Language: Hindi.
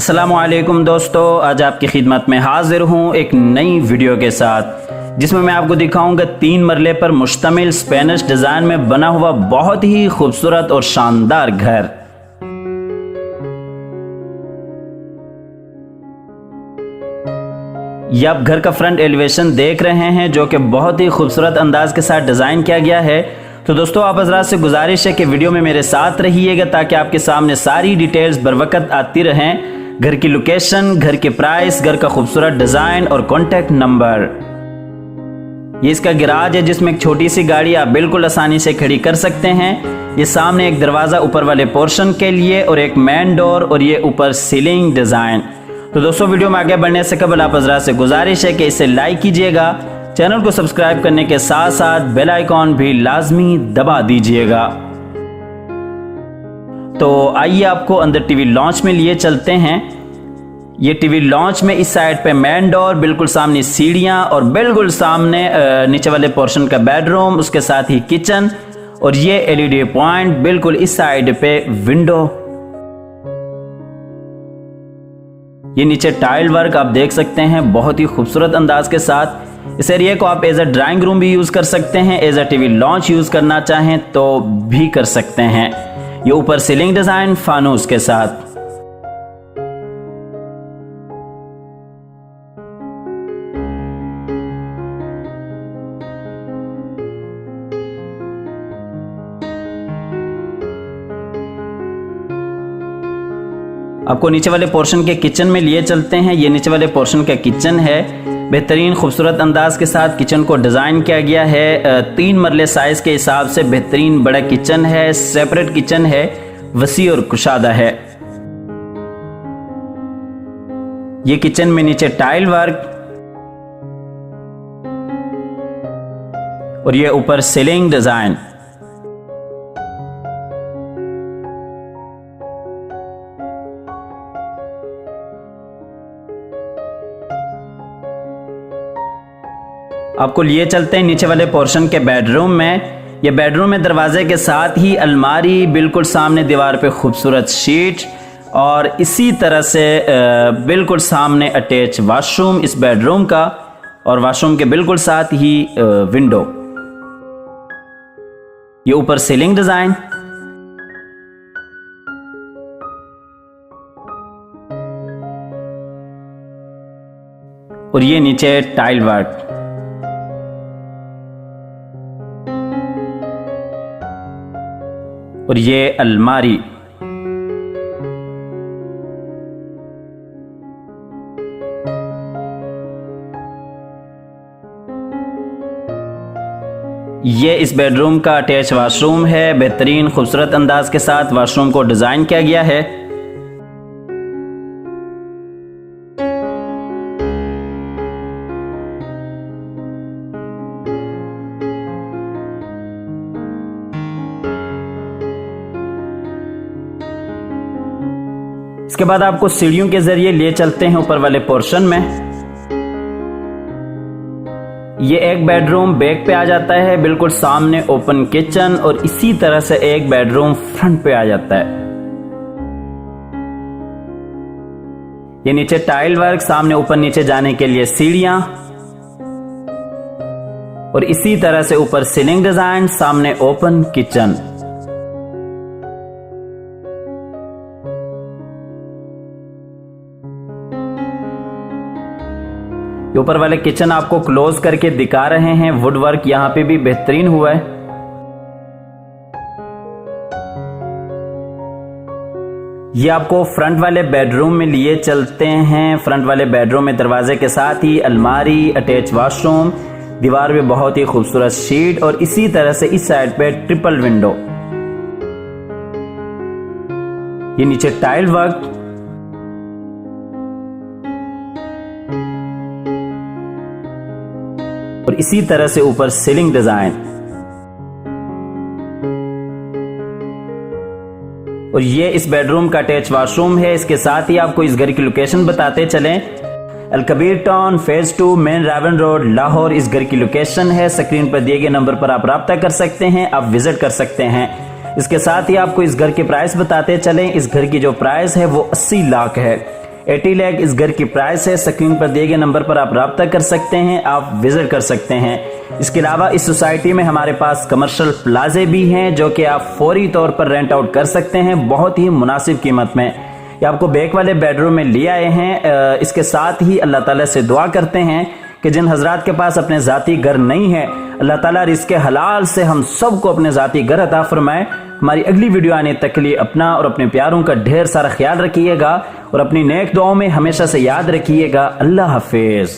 अस्सलामुअलैकुम दोस्तों, आज आपकी खिदमत में हाजिर हूँ एक नई वीडियो के साथ जिसमें मैं आपको दिखाऊंगा 3 मरले पर मुश्तमिल स्पेनिश डिज़ाइन में बना हुआ बहुत ही खूबसूरत और शानदार घर। ये आप घर का फ्रंट एलिवेशन देख रहे हैं जो कि बहुत ही खूबसूरत अंदाज के साथ डिज़ाइन किया गया है। तो दोस्तों, आप हज़रात से गुजारिश है कि वीडियो में मेरे साथ रहिएगा ताकि आपके सामने सारी डिटेल्स बर वक्त आती रहें। घर की लोकेशन, घर के प्राइस, घर का खूबसूरत डिज़ाइन और कॉन्टैक्ट नंबर। ये इसका गैराज है जिसमें एक छोटी सी गाड़ी आप बिल्कुल आसानी से खड़ी कर सकते हैं। ये सामने एक दरवाज़ा ऊपर वाले पोर्शन के लिए और एक मेन डोर और ये ऊपर सीलिंग डिज़ाइन। तो दोस्तों, वीडियो में आगे बढ़ने से कबल आप हज़रात से गुजारिश है कि इसे लाइक कीजिएगा, चैनल को सब्सक्राइब करने के साथ साथ बेल आइकॉन भी लाजमी दबा दीजिएगा। तो आइए आपको अंदर टीवी लॉन्च में लिए चलते हैं। ये टीवी लॉन्च में इस साइड पे मेन डोर, बिल्कुल सामने सीढ़ियाँ और बिल्कुल सामने नीचे वाले पोर्शन का बेडरूम, उसके साथ ही किचन और ये एलईडी पॉइंट बिल्कुल इस साइड पे विंडो। ये नीचे टाइल वर्क आप देख सकते हैं बहुत ही खूबसूरत अंदाज के साथ। इस एरिया को आप एज अ ड्राइंग रूम भी यूज कर सकते हैं, as a TV lounge use करना चाहें तो भी कर सकते हैं। ये ऊपर सीलिंग डिजाइन फानूस के साथ। आपको नीचे वाले पोर्शन के किचन में लिए चलते हैं। ये नीचे वाले पोर्शन का किचन है, बेहतरीन खूबसूरत अंदाज के साथ किचन को डिज़ाइन किया गया है। 3 मरले साइज के हिसाब से बेहतरीन बड़ा किचन है, सेपरेट किचन है, वसी और कुशादा है। ये किचन में नीचे टाइल वर्क और ये ऊपर सीलिंग डिज़ाइन। आपको लिए चलते हैं नीचे वाले पोर्शन के बेडरूम में। ये बेडरूम में दरवाजे के साथ ही अलमारी, बिल्कुल सामने दीवार पे खूबसूरत शीट और इसी तरह से बिल्कुल सामने अटैच वॉशरूम इस बेडरूम का और वॉशरूम के बिल्कुल साथ ही विंडो। ये ऊपर सीलिंग डिजाइन और ये नीचे टाइल वर्क। और ये अलमारी। ये इस बेडरूम का अटैच वॉशरूम है, बेहतरीन खूबसूरत अंदाज के साथ वॉशरूम को डिजाइन किया गया है। इसके बाद आपको सीढ़ियों के जरिए ले चलते हैं ऊपर वाले पोर्शन में। ये एक बेडरूम बैक पे आ जाता है, बिल्कुल सामने ओपन किचन और इसी तरह से एक बेडरूम फ्रंट पे आ जाता है। ये नीचे टाइल वर्क, सामने ऊपर नीचे जाने के लिए सीढ़ियां और इसी तरह से ऊपर सीलिंग डिजाइन, सामने ओपन किचन। ऊपर वाले किचन आपको क्लोज करके दिखा रहे हैं। वुड वर्क यहाँ पे भी बेहतरीन हुआ है। ये आपको फ्रंट वाले बेडरूम में लिए चलते हैं। फ्रंट वाले बेडरूम में दरवाजे के साथ ही अलमारी, अटैच वॉशरूम, दीवार में बहुत ही खूबसूरत शीट और इसी तरह से इस साइड पे ट्रिपल विंडो। ये नीचे टाइल वर्क और इसी तरह से ऊपर सीलिंग डिजाइन। और ये इस बेडरूम का अटैच वॉशरूम है। इसके साथ ही आपको इस घर की लोकेशन बताते चलें। Al Kabir town phase 2 main Ravan road Lahore इस घर की लोकेशन है। स्क्रीन पर दिए गए नंबर पर आप राब्ता कर सकते हैं, आप विजिट कर सकते हैं। इसके साथ ही आपको इस घर के प्राइस बताते चलें। इस घर की जो प्राइस है वो 80 लाख है। 80 लाख इस घर की प्राइस है। स्क्रीन पर दिए गए नंबर पर आप राब्ता कर सकते हैं, आप विजिट कर सकते हैं। इसके अलावा इस सोसाइटी में हमारे पास कमर्शियल प्लाजे भी हैं जो कि आप फौरी तौर पर रेंट आउट कर सकते हैं बहुत ही मुनासिब कीमत में। ये आपको बैक वाले बेडरूम में ले आए हैं। इसके साथ ही अल्लाह ताला से दुआ करते हैं कि जिन हजरात के पास अपने जाती घर नहीं है, अल्लाह ताला रिज़्क़े हलाल से हम सबको अपने जाती घर अता फरमाए। हमारी अगली वीडियो आने तक के लिए अपना और अपने प्यारों का ढेर सारा ख्याल रखिएगा और अपनी नेक दुआओं में हमेशा से याद रखिएगा। अल्लाह हाफिज।